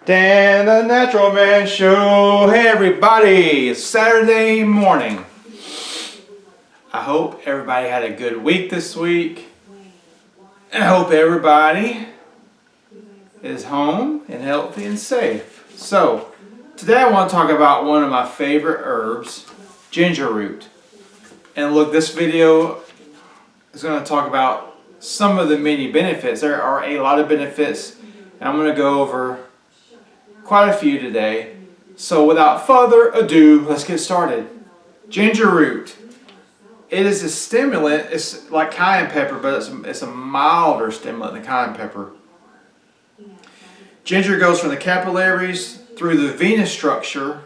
Dan the Natural Man Show. Hey everybody, it's Saturday morning. I hope everybody had a good week this week. And I hope everybody is home and healthy and safe. So, today I want to talk about one of my favorite herbs, ginger root. And look, this video is going to talk about some of the many benefits. There are a lot of benefits, and I'm going to go over quite a few today. So without further ado, let's get started. Ginger root. It is a stimulant. It's like cayenne pepper, but it's a milder stimulant than cayenne pepper. Ginger goes from the capillaries through the venous structure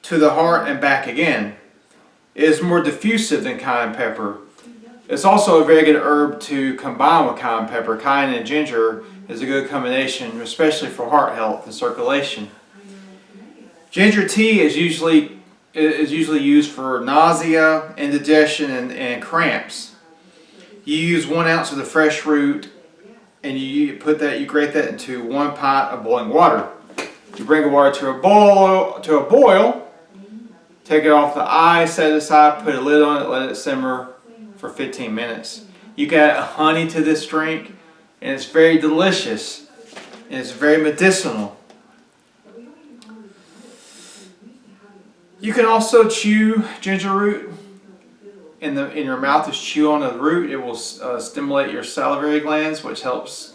to the heart and back again. It is more diffusive than cayenne pepper. It's also a very good herb to combine with cayenne pepper. Cayenne and ginger is a good combination, especially for heart health and circulation. Ginger tea is usually used for nausea, indigestion, and cramps. You use 1 ounce of the fresh root, and you grate that into 1 pint of boiling water. You bring the water to a boil, take it off the eye, set it aside, put a lid on it, let it simmer for 15 minutes. You can add honey to this drink, and it's very delicious, and it's very medicinal. You can also chew ginger root in your mouth. Just chew on the root. It will stimulate your salivary glands, which helps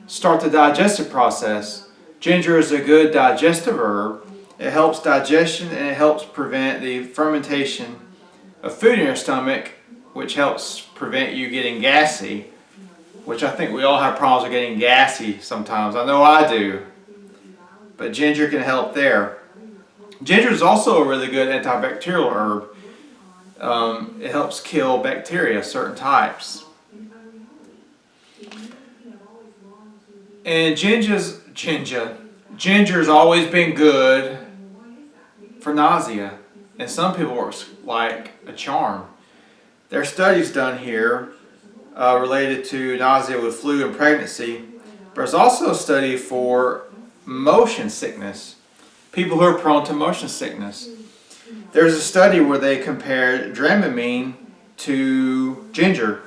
start the digestive process. Ginger is a good digestive herb. It helps digestion, and it helps prevent the fermentation of food in your stomach, which helps prevent you getting gassy, which I think we all have problems with getting gassy sometimes. I know I do. But ginger can help there. Ginger is also a really good antibacterial herb. It helps kill bacteria, certain types. And ginger's always been good for nausea. And some people it's like a charm. There are studies done here related to nausea with flu and pregnancy. There's also a study for motion sickness. People who are prone to motion sickness. There's a study where they compared Dramamine to ginger.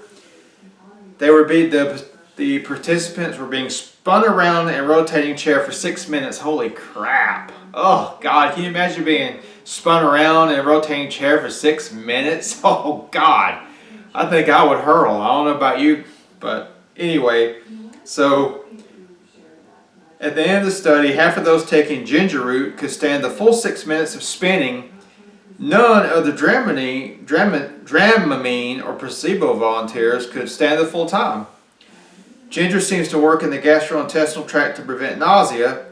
The participants were being spun around in a rotating chair for 6 minutes. Holy crap. Oh God, can you imagine being spun around in a rotating chair for 6 minutes? Oh God, I think I would hurl. I don't know about you, but anyway, so at the end of the study, half of those taking ginger root could stand the full 6 minutes of spinning. None of the Dramamine or placebo volunteers could stand the full time. Ginger seems to work in the gastrointestinal tract to prevent nausea.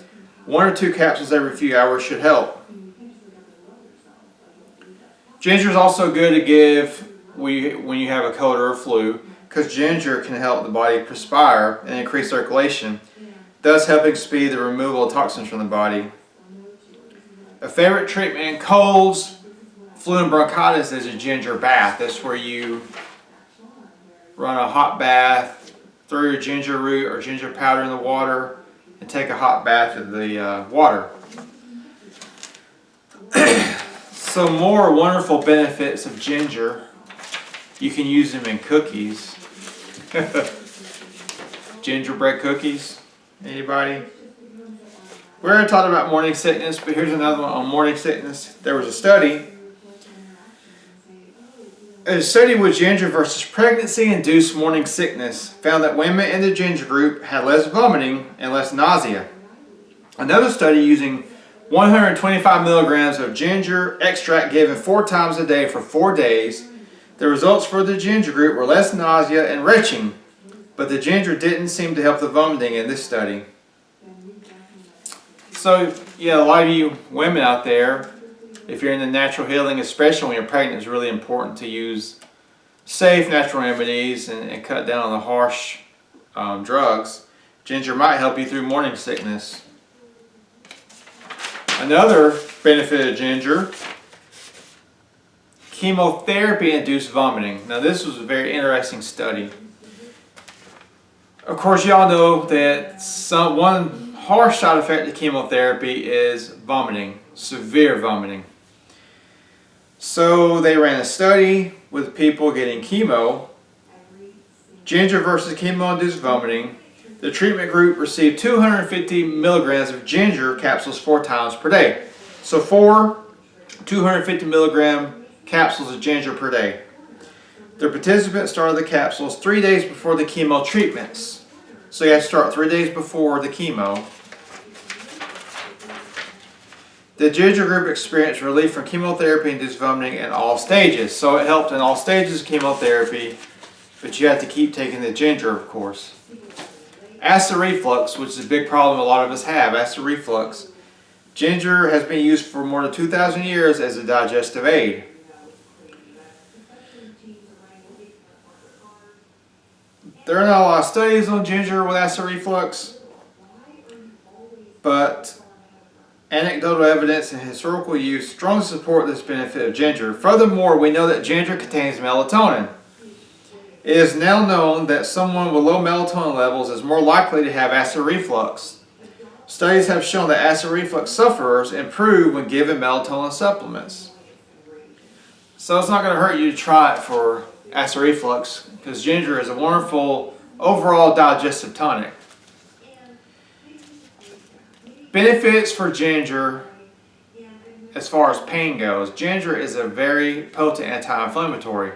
1 or 2 capsules every few hours should help. Ginger is also good to give when you have a cold or a flu, because ginger can help the body perspire and increase circulation, thus helping speed the removal of toxins from the body. A favorite treatment in colds, flu, and bronchitis is a ginger bath. That's where you run a hot bath, throw your ginger root or ginger powder in the water, and take a hot bath in the water. Some more wonderful benefits of ginger. You can use them in cookies. Gingerbread cookies. Anybody? We already talked about morning sickness, but here's another one on morning sickness. There was a study. A study with ginger versus pregnancy-induced morning sickness found that women in the ginger group had less vomiting and less nausea. Another study using 125 milligrams of ginger extract given 4 times a day for 4 days. The results for the ginger group were less nausea and retching, but the ginger didn't seem to help the vomiting in this study. So, yeah, a lot of you women out there, if you're in the natural healing, especially when you're pregnant, it's really important to use safe natural remedies and cut down on the harsh drugs. Ginger might help you through morning sickness. Another benefit of ginger, chemotherapy-induced vomiting. Now this was a very interesting study. Of course, y'all know that one harsh side effect of chemotherapy is vomiting, severe vomiting. So they ran a study with people getting chemo, ginger versus chemo-induced vomiting. The treatment group received 250 milligrams of ginger capsules 4 times per day. So 4 250 milligram capsules of ginger per day. The participants started the capsules 3 days before the chemo treatments. So you have to start 3 days before the chemo. The ginger group experienced relief from chemotherapy-induced vomiting in all stages. So it helped in all stages of chemotherapy, but you have to keep taking the ginger, of course. Acid reflux, which is a big problem a lot of us have, acid reflux. Ginger has been used for more than 2,000 years as a digestive aid. There are not a lot of studies on ginger with acid reflux, but anecdotal evidence and historical use strongly support this benefit of ginger. Furthermore, we know that ginger contains melatonin. It is now known that someone with low melatonin levels is more likely to have acid reflux. Studies have shown that acid reflux sufferers improve when given melatonin supplements. So it's not going to hurt you to try it for acid reflux, because ginger is a wonderful overall digestive tonic. Benefits for ginger as far as pain goes. Ginger is a very potent anti-inflammatory.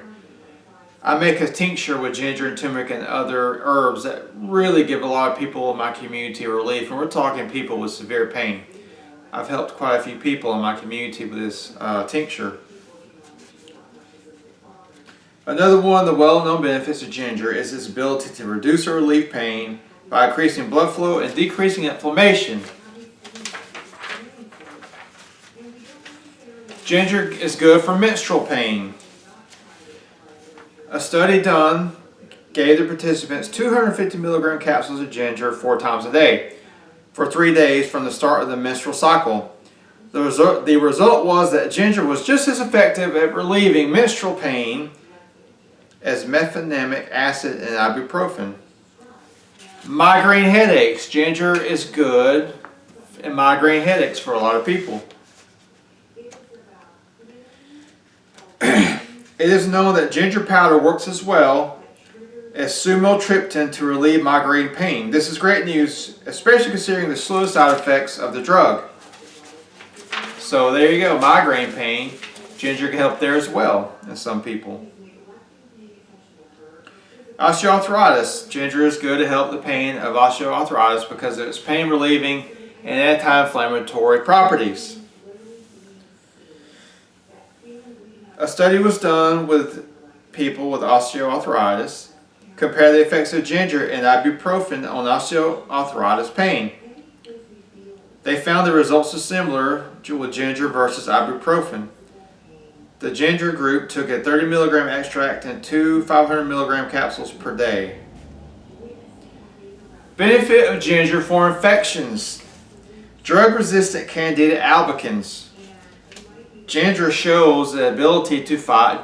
I make a tincture with ginger and turmeric and other herbs that really give a lot of people in my community relief. And we're talking people with severe pain. I've helped quite a few people in my community with this tincture. Another one of the well-known benefits of ginger is its ability to reduce or relieve pain by increasing blood flow and decreasing inflammation. Ginger is good for menstrual pain. A study done gave the participants 250 milligram capsules of ginger 4 times a day for 3 days from the start of the menstrual cycle. The result was that ginger was just as effective at relieving menstrual pain as mefenamic acid and ibuprofen. Migraine headaches. Ginger is good in migraine headaches for a lot of people. It is known that ginger powder works as well as sumotriptan to relieve migraine pain. This is great news, especially considering the slow side effects of the drug. So there you go, migraine pain. Ginger can help there as well in some people. Osteoarthritis. Ginger is good to help the pain of osteoarthritis because of its pain relieving and anti-inflammatory properties. A study was done with people with osteoarthritis. Compare the effects of ginger and ibuprofen on osteoarthritis pain. They found the results are similar with ginger versus ibuprofen. The ginger group took a 30 milligram extract and 2 500 milligram capsules per day. Benefit of ginger for infections. Drug-resistant Candida albicans. Ginger shows the ability to fight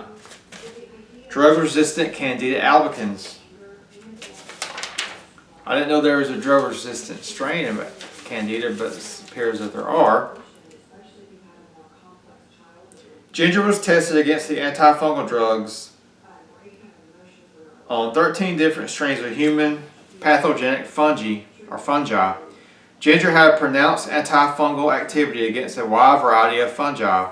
drug-resistant Candida albicans. I didn't know there was a drug-resistant strain of Candida, but it appears that there are. Ginger was tested against the antifungal drugs on 13 different strains of human pathogenic fungi. Ginger had a pronounced antifungal activity against a wide variety of fungi,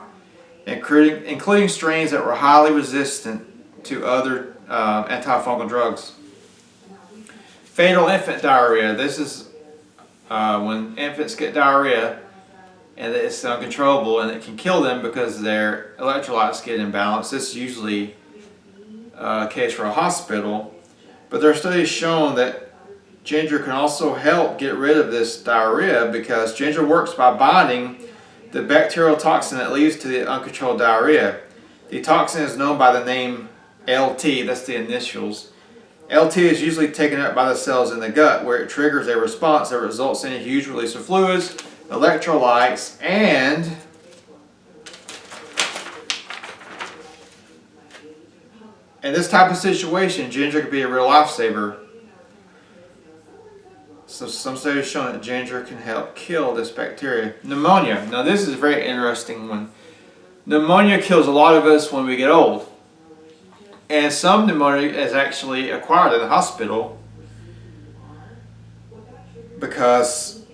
including strains that were highly resistant to other antifungal drugs. Fatal infant diarrhea. This is when infants get diarrhea and it's uncontrollable and it can kill them because their electrolytes get imbalanced. This is usually a case for a hospital, but there are studies showing that ginger can also help get rid of this diarrhea because ginger works by binding the bacterial toxin that leads to the uncontrolled diarrhea. The toxin is known by the name LT, that's the initials. LT is usually taken up by the cells in the gut where it triggers a response that results in a huge release of fluids, electrolytes, and in this type of situation, ginger could be a real lifesaver. So some studies have shown that ginger can help kill this bacteria. Pneumonia. Now this is a very interesting one. Pneumonia kills a lot of us when we get old. And some pneumonia is actually acquired in the hospital because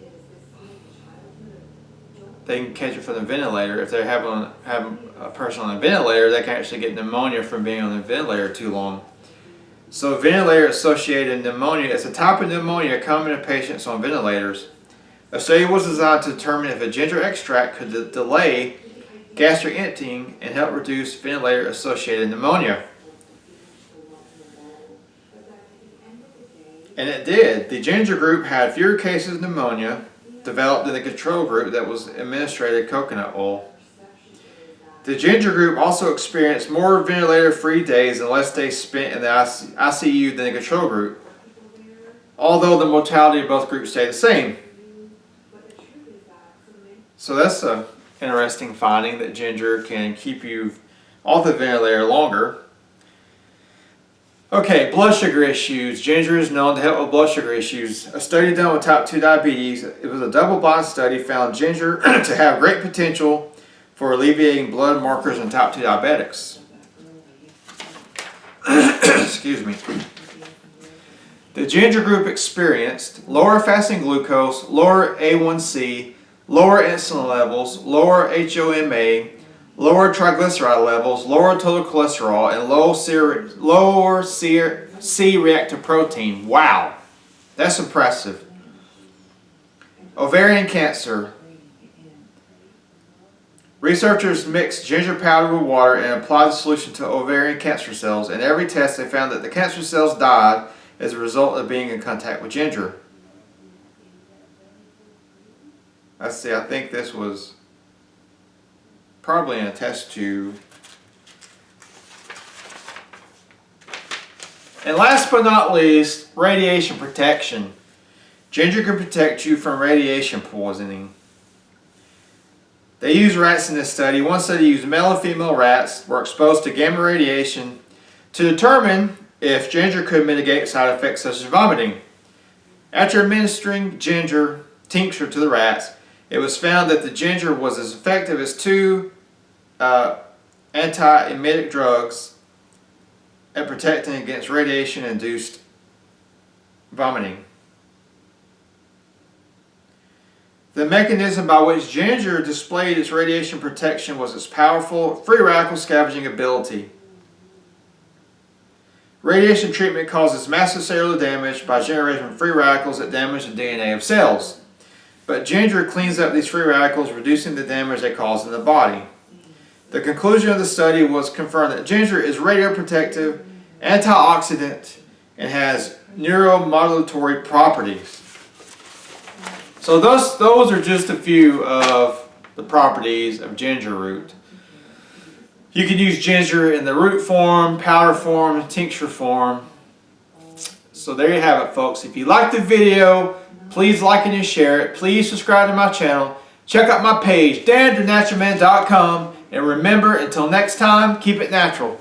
they can catch it from the ventilator. If they have a person on a ventilator, they can actually get pneumonia from being on the ventilator too long. So ventilator-associated pneumonia is a type of pneumonia common in patients on ventilators. A study was designed to determine if a ginger extract could delay gastric emptying and help reduce ventilator-associated pneumonia. And it did. The ginger group had fewer cases of pneumonia developed than the control group that was administered coconut oil. The ginger group also experienced more ventilator-free days and less days spent in the ICU than the control group, although the mortality of both groups stayed the same. So that's an interesting finding, that ginger can keep you off the ventilator longer. Okay, blood sugar issues. Ginger is known to help with blood sugar issues. A study done with type 2 diabetes, it was a double-blind study, found ginger to have great potential for alleviating blood markers in type 2 diabetics. Excuse me. The ginger group experienced lower fasting glucose, lower A1C, lower insulin levels, lower HOMA, lower triglyceride levels, lower total cholesterol, and lower C-reactive protein. Wow, that's impressive. Ovarian cancer. Researchers mixed ginger powder with water and applied the solution to ovarian cancer cells. In every test, they found that the cancer cells died as a result of being in contact with ginger. Let's see, I think this was probably in a test tube. And last but not least, radiation protection. Ginger can protect you from radiation poisoning. They used rats in this study. One study used male and female rats were exposed to gamma radiation to determine if ginger could mitigate side effects such as vomiting. After administering ginger tincture to the rats, it was found that the ginger was as effective as two anti-emetic drugs at protecting against radiation-induced vomiting. The mechanism by which ginger displayed its radiation protection was its powerful free radical scavenging ability. Radiation treatment causes massive cellular damage by generating free radicals that damage the DNA of cells. But ginger cleans up these free radicals, reducing the damage they cause in the body. The conclusion of the study was confirmed that ginger is radioprotective, antioxidant, and has neuromodulatory properties. So those are just a few of the properties of ginger root. You can use ginger in the root form, powder form, tincture form. So there you have it, folks. If you liked the video, please like and share it. Please subscribe to my channel. Check out my page, danthenaturalman.com. And remember, until next time, keep it natural.